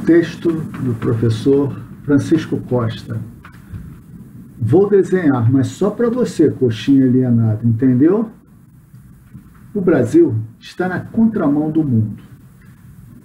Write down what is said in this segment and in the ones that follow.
Texto do professor Francisco Costa. Vou desenhar, mas só para você, coxinha alienada, entendeu? O Brasil está na contramão do mundo.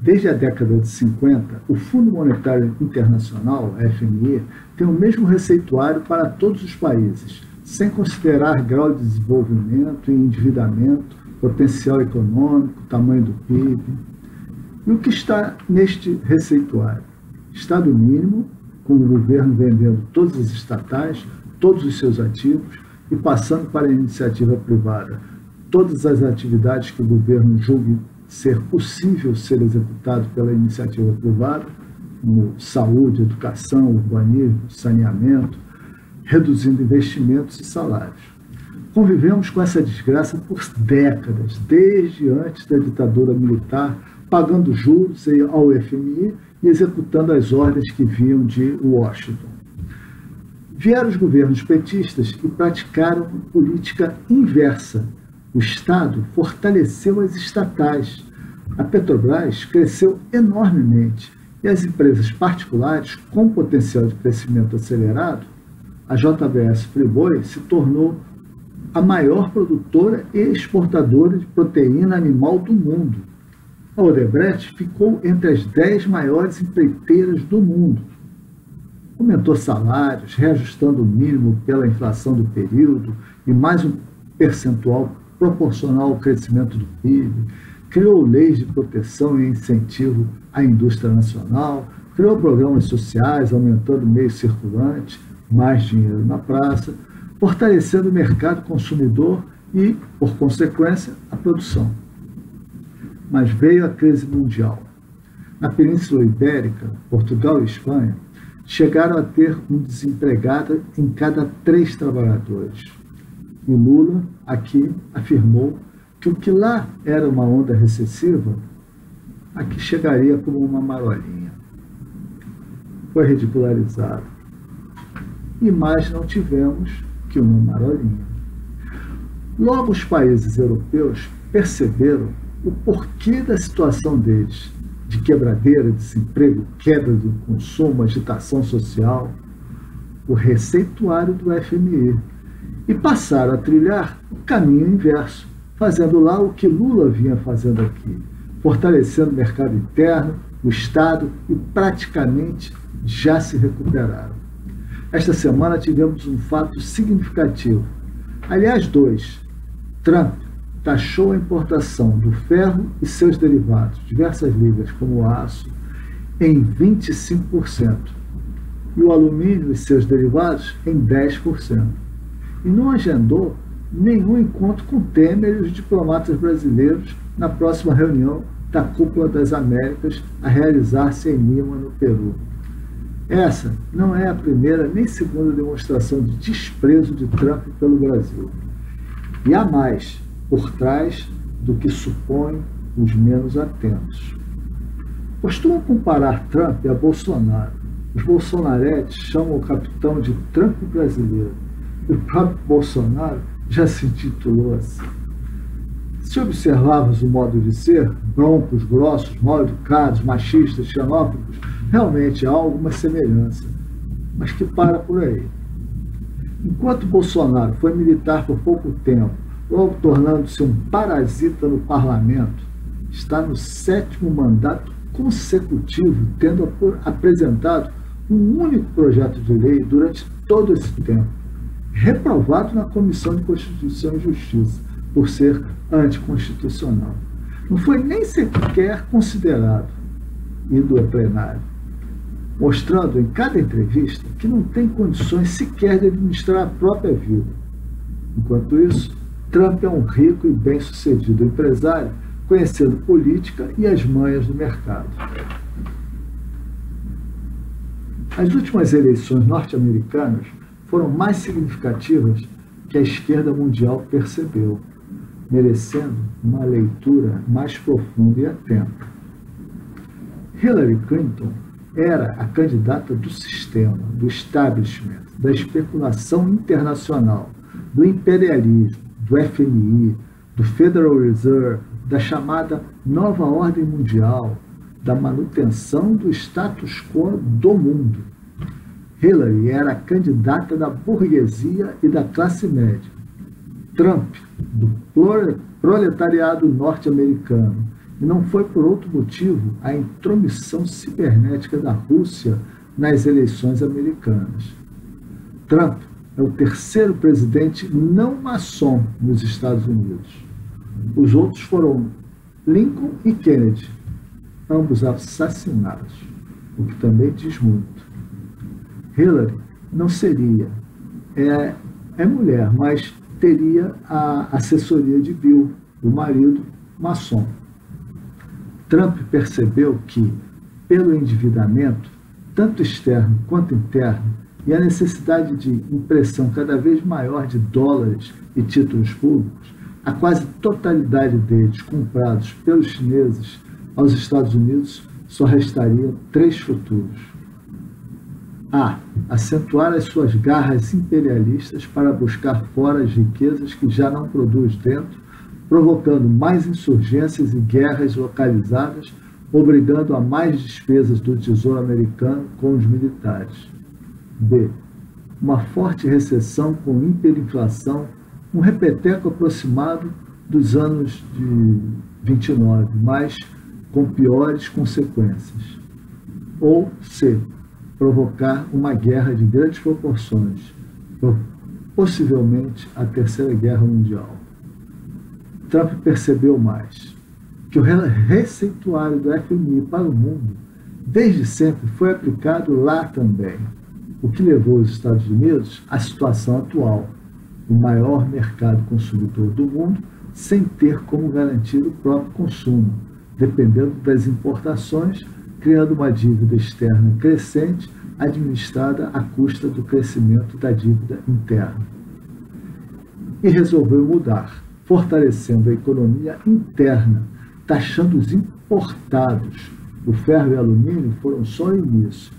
Desde a década de 50, o Fundo Monetário Internacional, FMI, tem o mesmo receituário para todos os países, sem considerar grau de desenvolvimento e endividamento, potencial econômico, tamanho do PIB. E o que está neste receituário? Estado mínimo, com o governo vendendo todas as estatais, todos os seus ativos e passando para a iniciativa privada todas as atividades que o governo julgue ser possível ser executado pela iniciativa privada, como saúde, educação, urbanismo, saneamento, reduzindo investimentos e salários. Convivemos com essa desgraça por décadas, desde antes da ditadura militar, pagando juros ao FMI e executando as ordens que vinham de Washington. Vieram os governos petistas e praticaram política inversa. O Estado fortaleceu as estatais. A Petrobras cresceu enormemente e as empresas particulares com potencial de crescimento acelerado, a JBS Friboi se tornou a maior produtora e exportadora de proteína animal do mundo. A Odebrecht ficou entre as 10 maiores empreiteiras do mundo. Aumentou salários, reajustando o mínimo pela inflação do período e mais um percentual proporcional ao crescimento do PIB, criou leis de proteção e incentivo à indústria nacional, criou programas sociais, aumentando o meio circulante, mais dinheiro na praça, fortalecendo o mercado consumidor e, por consequência, a produção. Mas veio a crise mundial. Na Península Ibérica, Portugal e Espanha, chegaram a ter um desempregado em cada 3 trabalhadores. E Lula, aqui, afirmou que o que lá era uma onda recessiva, aqui chegaria como uma marolinha. Foi ridicularizado. E mais não tivemos que uma marolinha. Logo os países europeus perceberam o porquê da situação deles, de quebradeira, desemprego, queda do consumo, agitação social, o receituário do FMI, e passaram a trilhar o caminho inverso, fazendo lá o que Lula vinha fazendo aqui, fortalecendo o mercado interno, o Estado, e praticamente já se recuperaram. Esta semana tivemos um fato significativo. Aliás, 2. Trump taxou a importação do ferro e seus derivados, diversas ligas como o aço, em 25%, e o alumínio e seus derivados em 10%. E não agendou nenhum encontro com Temer e os diplomatas brasileiros na próxima reunião da Cúpula das Américas a realizar-se em Lima, no Peru. Essa não é a primeira nem segunda demonstração de desprezo de Trump pelo Brasil. E há mais por trás do que supõem os menos atentos. Costumam comparar Trump a Bolsonaro. Os bolsonaretes chamam o capitão de Trump brasileiro. E o próprio Bolsonaro já se intitulou assim. Se observarmos o modo de ser, broncos, grossos, mal-educados, machistas, xenófobos, realmente há alguma semelhança, mas que para por aí. Enquanto Bolsonaro foi militar por pouco tempo, logo tornando-se um parasita no parlamento, está no 7º mandato consecutivo, tendo apresentado um único projeto de lei durante todo esse tempo, reprovado na Comissão de Constituição e Justiça, por ser anticonstitucional. Não foi nem sequer considerado, indo ao plenário, mostrando em cada entrevista que não tem condições sequer de administrar a própria vida. Enquanto isso, Trump é um rico e bem-sucedido empresário, conhecendo política e as manhas do mercado. As últimas eleições norte-americanas foram mais significativas que a esquerda mundial percebeu, merecendo uma leitura mais profunda e atenta. Hillary Clinton era a candidata do sistema, do establishment, da especulação internacional, do imperialismo, do FMI, do Federal Reserve, da chamada Nova Ordem Mundial, da manutenção do status quo do mundo. Hillary era a candidata da burguesia e da classe média. Trump, do proletariado norte-americano. E não foi por outro motivo a intromissão cibernética da Rússia nas eleições americanas. Trump é o terceiro presidente não maçom nos Estados Unidos. Os outros foram Lincoln e Kennedy, ambos assassinados, o que também diz muito. Hillary não seria, é mulher, mas teria a assessoria de Bill, o marido maçom. Trump percebeu que, pelo endividamento, tanto externo quanto interno, e a necessidade de impressão cada vez maior de dólares e títulos públicos, a quase totalidade deles comprados pelos chineses aos Estados Unidos, só restariam 3 futuros. A. Acentuar as suas garras imperialistas para buscar fora as riquezas que já não produz dentro, provocando mais insurgências e guerras localizadas, obrigando a mais despesas do Tesouro Americano com os militares. B. Uma forte recessão com hiperinflação, um repeteco aproximado dos anos de 29, mas com piores consequências. Ou C. Provocar uma guerra de grandes proporções, possivelmente a Terceira Guerra Mundial. Trump percebeu mais, que o receituário do FMI para o mundo, desde sempre, foi aplicado lá também, o que levou os Estados Unidos à situação atual, o maior mercado consumidor do mundo, sem ter como garantir o próprio consumo, dependendo das importações, criando uma dívida externa crescente, administrada à custa do crescimento da dívida interna. E resolveu mudar, fortalecendo a economia interna, taxando os importados. O ferro e o alumínio foram só o início,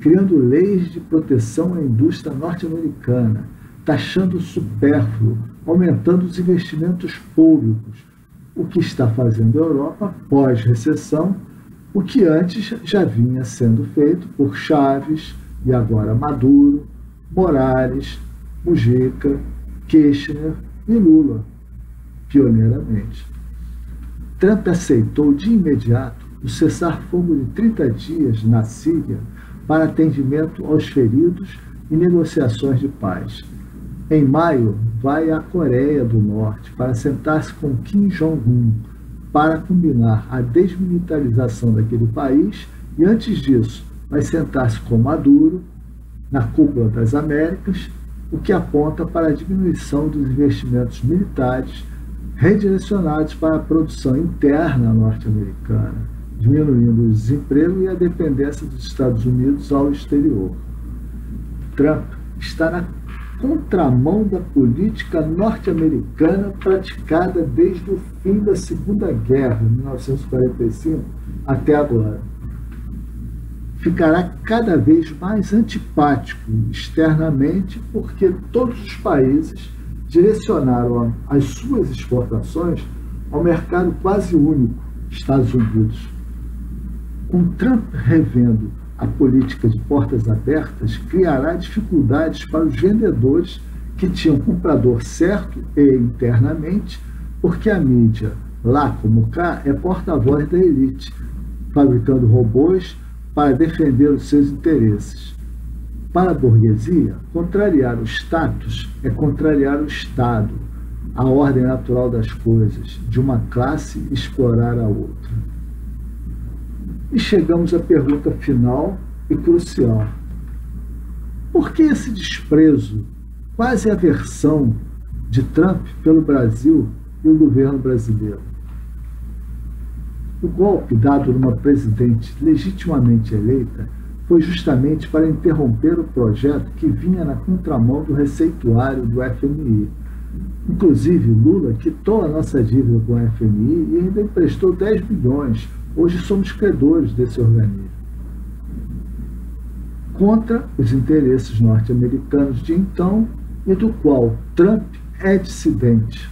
criando leis de proteção à indústria norte-americana, taxando o supérfluo, aumentando os investimentos públicos, o que está fazendo a Europa pós-recessão, o que antes já vinha sendo feito por Chaves e agora Maduro, Morales, Mujica, Kirchner e Lula, pioneiramente. Trump aceitou de imediato o cessar-fogo de 30 dias na Síria para atendimento aos feridos e negociações de paz. Em maio, vai à Coreia do Norte para sentar-se com Kim Jong-un para combinar a desmilitarização daquele país e, antes disso, vai sentar-se com Maduro na Cúpula das Américas, o que aponta para a diminuição dos investimentos militares redirecionados para a produção interna norte-americana, diminuindo o desemprego e a dependência dos Estados Unidos ao exterior. Trump está na contramão da política norte-americana praticada desde o fim da Segunda Guerra, 1945, até agora. Ficará cada vez mais antipático externamente porque todos os países direcionaram as suas exportações ao mercado quase único, Estados Unidos. Com Trump revendo a política de portas abertas, criará dificuldades para os vendedores que tinham comprador certo e internamente, porque a mídia, lá como cá, é porta-voz da elite, fabricando robôs para defender os seus interesses. Para a burguesia, contrariar o status é contrariar o Estado, a ordem natural das coisas, de uma classe explorar a outra. E chegamos à pergunta final e crucial. Por que esse desprezo, quase aversão, de Trump pelo Brasil e o governo brasileiro? O golpe dado numa presidente legitimamente eleita foi justamente para interromper o projeto que vinha na contramão do receituário do FMI. Inclusive, Lula quitou a nossa dívida com o FMI e ainda emprestou 10 bilhões. Hoje somos credores desse organismo. Contra os interesses norte-americanos de então e do qual Trump é dissidente.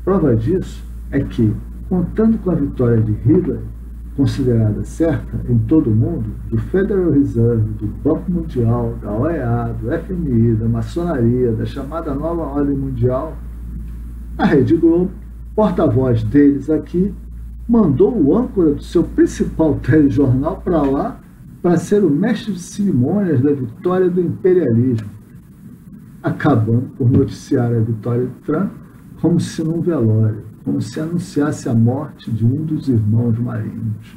Prova disso é que, contando com a vitória de Hillary, considerada certa em todo o mundo, do Federal Reserve, do Banco Mundial, da OEA, do FMI, da maçonaria, da chamada Nova Ordem Mundial, a Rede Globo, porta-voz deles aqui, mandou o âncora do seu principal telejornal para lá para ser o mestre de cerimônias da vitória do imperialismo, acabando por noticiar a vitória de Trump como se num velório, como se anunciasse a morte de um dos irmãos marinhos,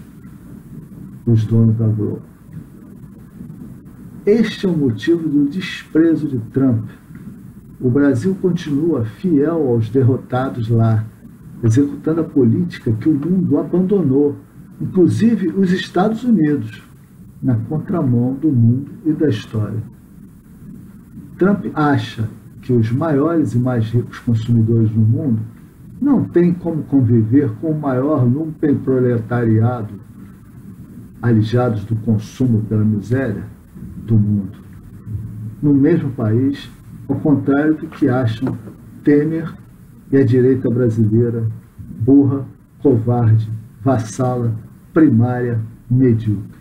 os donos da Globo. Este é o motivo do desprezo de Trump. O Brasil continua fiel aos derrotados lá, executando a política que o mundo abandonou, inclusive os Estados Unidos, na contramão do mundo e da história. Trump acha que os maiores e mais ricos consumidores do mundo não têm como conviver com o maior lumpenproletariado, alijados do consumo pela miséria do mundo, no mesmo país, ao contrário do que acham Temer e a direita brasileira, burra, covarde, vassala, primária, medíocre.